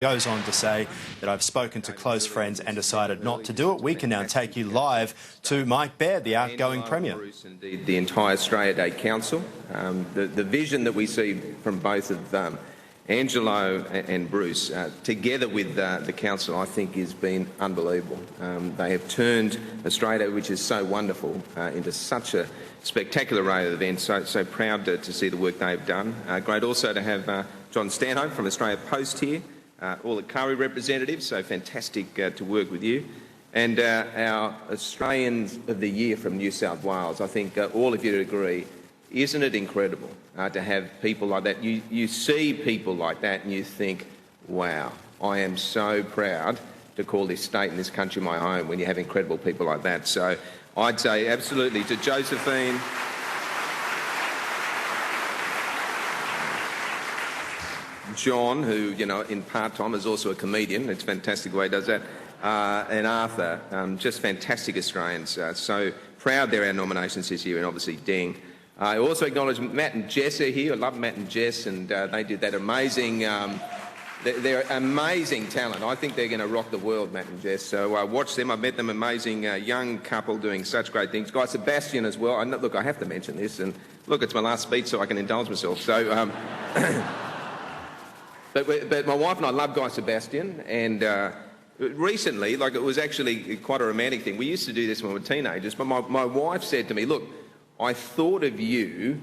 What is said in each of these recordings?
Goes on to say that I've spoken to close friends and decided not to do it. We can now take you live to Mike Baird, the outgoing Premier. Bruce, indeed, the entire Australia Day Council. The vision that we see from both of Angelo and Bruce, together with the Council, I think has been unbelievable. They have turned Australia, which is so wonderful, into such a spectacular array of events. So proud to see the work they've done. Great also to have John Stanhope from Australia Post here. All the Kari representatives, so fantastic to work with you. And our Australians of the Year from New South Wales. I think all of you would agree, isn't it incredible to have people like that? You see people like that and you think, wow, I am so proud to call this state and this country my home when you have incredible people like that. So I'd say absolutely to Josephine, John, who, you know, in part-time is also a comedian. It's fantastic the way he does that. And Arthur, just fantastic Australians. So proud they're our nominations this year, and obviously Deng. I also acknowledge Matt and Jess are here. I love Matt and Jess, and they did that amazing... they're amazing talent. I think they're going to rock the world, Matt and Jess. So watch them. I've met them, amazing young couple doing such great things. Guy Sebastian as well. Look, I have to mention this, and look, it's my last speech so I can indulge myself. So... But my wife and I love Guy Sebastian, and recently, like, it was actually quite a romantic thing. We used to do this when we were teenagers, but my wife said to me, look, I thought of you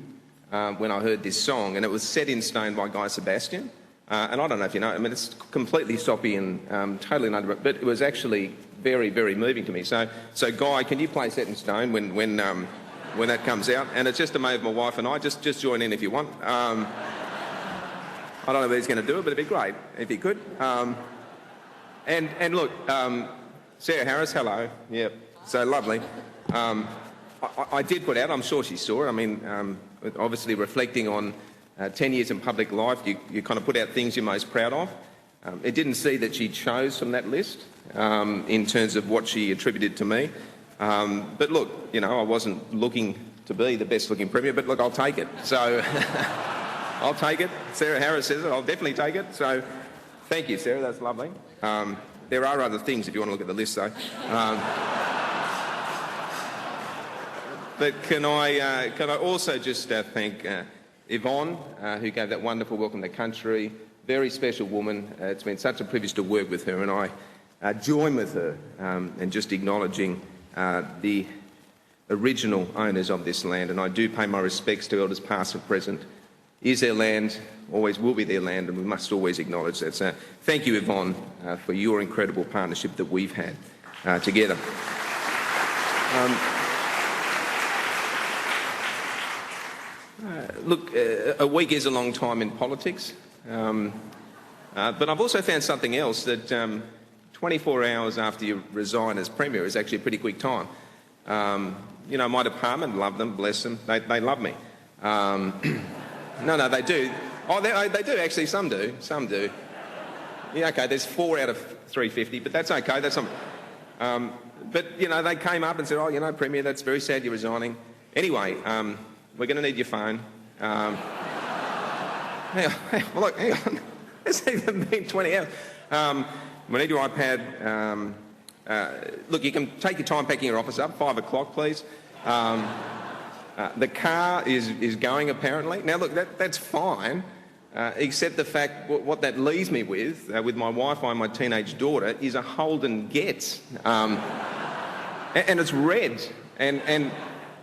when I heard this song, and it was Set in Stone by Guy Sebastian. And I don't know if you know, I mean, it's completely soppy and totally under, but it was actually very, very moving to me. So Guy, can you play Set in Stone when that comes out? And it's just a move my wife and I. Just join in if you want. I don't know if he's going to do it, but it'd be great if he could. And look, Sarah Harris, hello. Yep, so lovely. I did put out, I'm sure she saw it, I mean, obviously reflecting on 10 years in public life, you kind of put out things you're most proud of. It didn't see that she chose from that list in terms of what she attributed to me. But look, you know, I wasn't looking to be the best looking Premier, but look, I'll take it. So... I'll take it. Sarah Harris says it. I'll definitely take it. So thank you, Sarah. That's lovely. There are other things if you want to look at the list, though. But can I also just thank Yvonne, who gave that wonderful welcome to country. Very special woman. It's been such a privilege to work with her, and I join with her in just acknowledging the original owners of this land. And I do pay my respects to elders past and present. Is their land, always will be their land, and we must always acknowledge that. So thank you, Yvonne, for your incredible partnership that we've had together. Look, a week is a long time in politics, but I've also found something else, that 24 hours after you resign as Premier is actually a pretty quick time. You know, my department, love them, bless them, they love me. No, they do. Oh, they do, actually. Some do. Yeah, OK, there's 4 out of 350, but that's OK. That's not... but, you know, they came up and said, oh, you know, Premier, that's very sad you're resigning. Anyway, we're going to need your phone. Hang on. It's even been 20 hours. We need your iPad. Look, you can take your time packing your office up. 5 o'clock, please. The car is going, apparently. Now, look, that's fine, except the fact what that leaves me with my Wi-Fi and my teenage daughter, is a Holden Getz. And it's red. And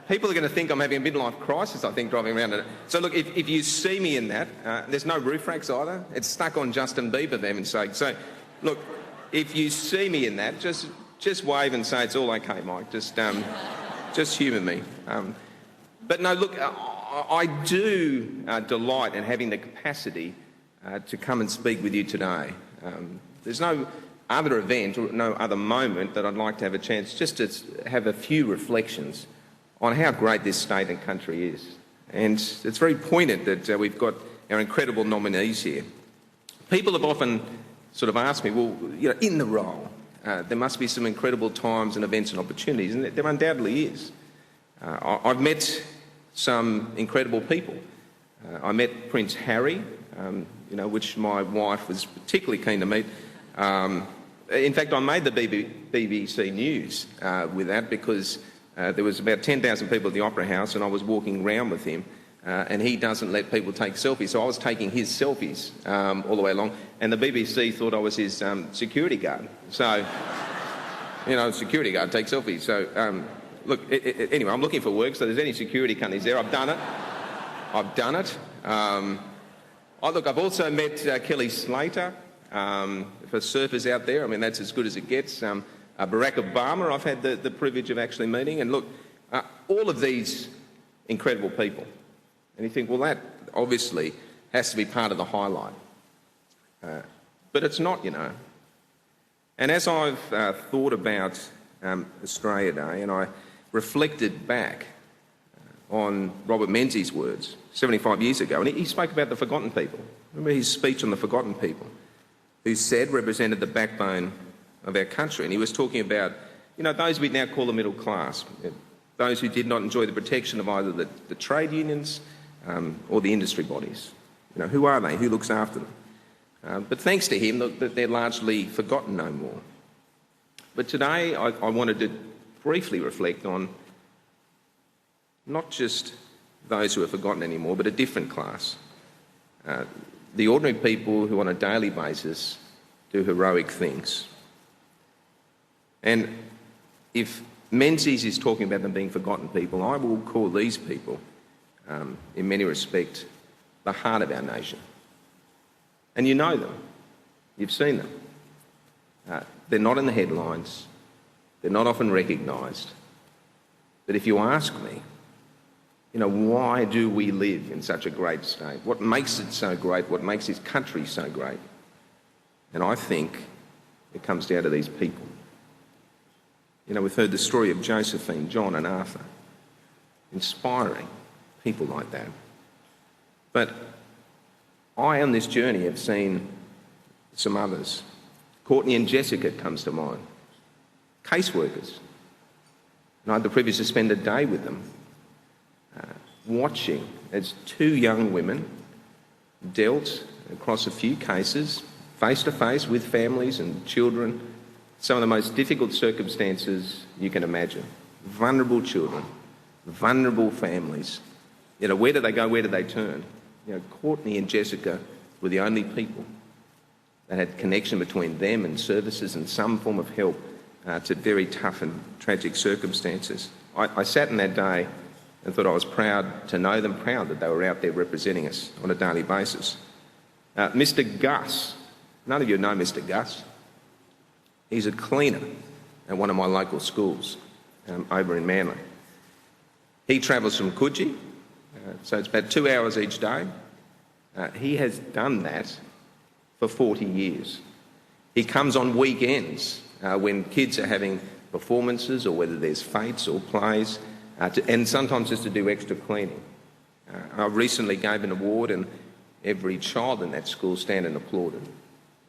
people are going to think I'm having a midlife crisis, I think, driving around in it. So, look, if you see me in that, there's no roof racks either. It's stuck on Justin Bieber, for heaven's sake. So, look, if you see me in that, just wave and say it's all OK, Mike. Just humour me. But no, look, I do delight in having the capacity to come and speak with you today. There's no other event or no other moment that I'd like to have a chance just to have a few reflections on how great this state and country is. And it's very poignant that we've got our incredible nominees here. People have often sort of asked me, well, you know, in the role, there must be some incredible times and events and opportunities, and there undoubtedly is. I've met some incredible people. I met Prince Harry, which my wife was particularly keen to meet. In fact, I made the BBC News with that because there was about 10,000 people at the Opera House and I was walking around with him and he doesn't let people take selfies. So I was taking his selfies all the way along and the BBC thought I was his security guard. So, security guard takes selfies. So, look, anyway, I'm looking for work, so if there's any security companies there, I've done it. I've also met Kelly Slater, for surfers out there. I mean, that's as good as it gets. Barack Obama, I've had the privilege of actually meeting. And look, all of these incredible people. And you think, well, that obviously has to be part of the highlight. But it's not, And as I've thought about Australia Day and I reflected back on Robert Menzies' words 75 years ago, and he spoke about the forgotten people. Remember his speech on the forgotten people, who said represented the backbone of our country. And he was talking about, those we now call the middle class, those who did not enjoy the protection of either the trade unions or the industry bodies. Who are they? Who looks after them? But thanks to him, they're largely forgotten no more. But today I wanted to briefly reflect on not just those who are forgotten anymore, but a different class. The ordinary people who on a daily basis do heroic things. And if Menzies is talking about them being forgotten people, I will call these people, in many respects, the heart of our nation. And you know them. You've seen them. They're not in the headlines. They're not often recognised. But if you ask me, why do we live in such a great state? What makes it so great? What makes this country so great? And I think it comes down to these people. We've heard the story of Josephine, John and Arthur. Inspiring people like that. But I, on this journey, have seen some others. Courtney and Jessica comes to mind. Caseworkers. And I had the privilege to spend a day with them, watching as two young women dealt across a few cases, face to face with families and children, some of the most difficult circumstances you can imagine. Vulnerable children, vulnerable families. Where do they go? Where do they turn? Courtney and Jessica were the only people that had connection between them and services and some form of help to very tough and tragic circumstances. I sat in that day and thought I was proud to know them, proud that they were out there representing us on a daily basis. Mr. Gus, none of you know Mr. Gus. He's a cleaner at one of my local schools over in Manly. He travels from Coogee, so it's about 2 hours each day. He has done that for 40 years. He comes on weekends when kids are having performances or whether there's fetes or plays, and sometimes just to do extra cleaning. I recently gave an award and every child in that school stand and applauded.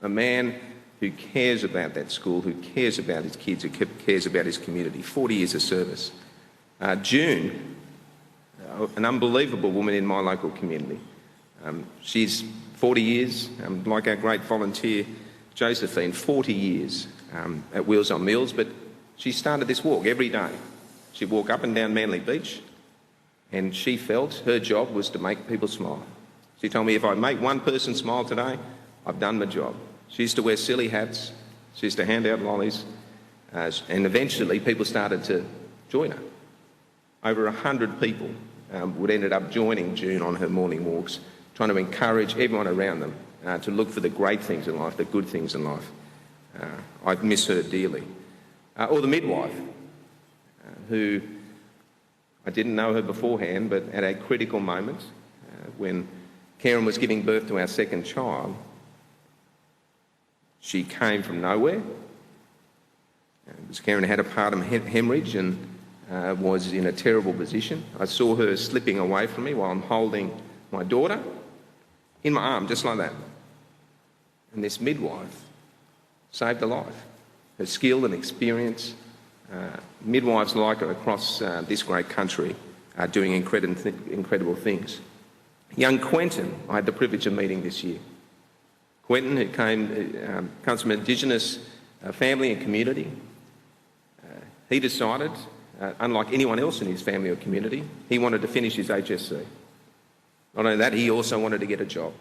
A man who cares about that school, who cares about his kids, who cares about his community. 40 years of service. June, an unbelievable woman in my local community. She's 40 years, like our great volunteer Josephine, 40 years at Wheels on Meals, but she started this walk every day. She'd walk up and down Manly Beach and she felt her job was to make people smile. She told me, if I make one person smile today, I've done my job. She used to wear silly hats, she used to hand out lollies, and eventually people started to join her. Over 100 people would ended up joining June on her morning walks, trying to encourage everyone around them to look for the great things in life, the good things in life. I miss her dearly. Or the midwife, who I didn't know her beforehand, but at a critical moment, when Karen was giving birth to our second child, she came from nowhere. Karen had a partum hemorrhage and was in a terrible position. I saw her slipping away from me while I'm holding my daughter in my arm, just like that. And this midwife saved a life. Her skill and experience, midwives like her across this great country are doing incredible things. Young Quentin, I had the privilege of meeting this year. Quentin, who comes from an Indigenous family and community, he decided, unlike anyone else in his family or community, he wanted to finish his HSC. Not only that, he also wanted to get a job.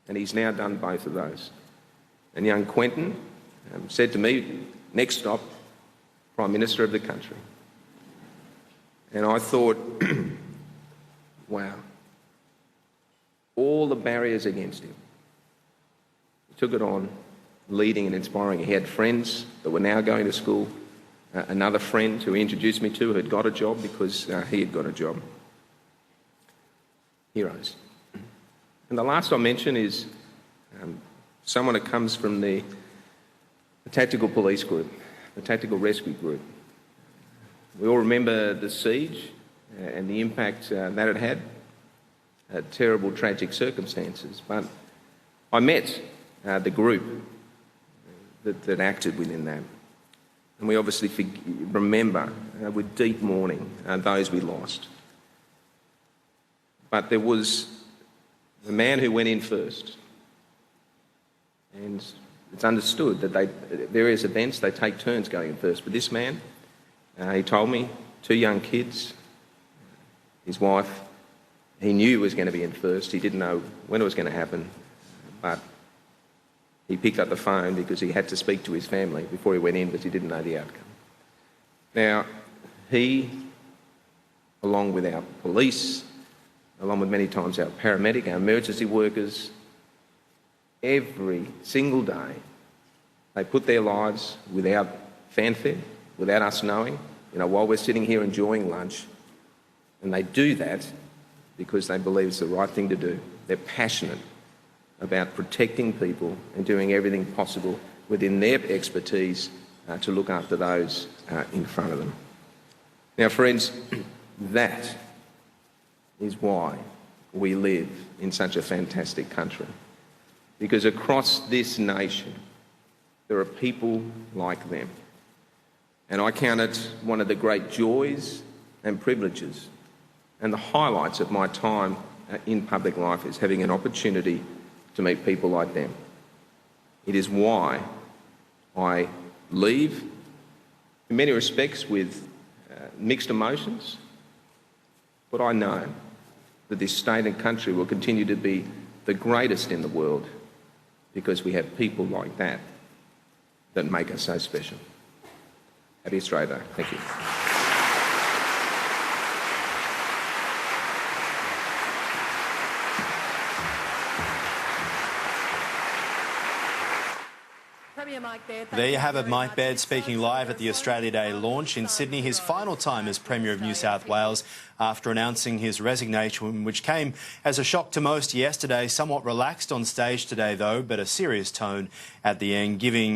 And he's now done both of those. And young Quentin said to me, next stop, Prime Minister of the country. And I thought, wow, all the barriers against him. He took it on, leading and inspiring. He had friends that were now going to school, another friend who he introduced me to who had got a job because he had got a job. Heroes. And the last I'll mention is someone who comes from the tactical police group, the tactical rescue group. We all remember the siege and the impact that it had, terrible, tragic circumstances. But I met the group that acted within that. And we obviously remember with deep mourning those we lost. But there was the man who went in first. And it's understood that various events, they take turns going in first. But this man, he told me, 2 young kids, his wife, he knew was going to be in first. He didn't know when it was going to happen. But he picked up the phone because he had to speak to his family before he went in because he didn't know the outcome. Now, he, along with our police, along with many times our paramedic, our emergency workers, every single day, they put their lives without fanfare, without us knowing, while we're sitting here enjoying lunch. And they do that because they believe it's the right thing to do. They're passionate about protecting people and doing everything possible within their expertise to look after those in front of them. Now, friends, that is why we live in such a fantastic country. Because across this nation, there are people like them. And I count it one of the great joys and privileges and the highlights of my time in public life is having an opportunity to meet people like them. It is why I leave, in many respects, with mixed emotions, but I know that this state and country will continue to be the greatest in the world because we have people like that that make us so special. Happy Australia Day. Thank you. Premier Mike Baird. There you have it, Mike Baird speaking live at the Australia Day launch in Sydney, his final time as Premier of New South Wales after announcing his resignation, which came as a shock to most yesterday. Somewhat relaxed on stage today, though, but a serious tone at the end, giving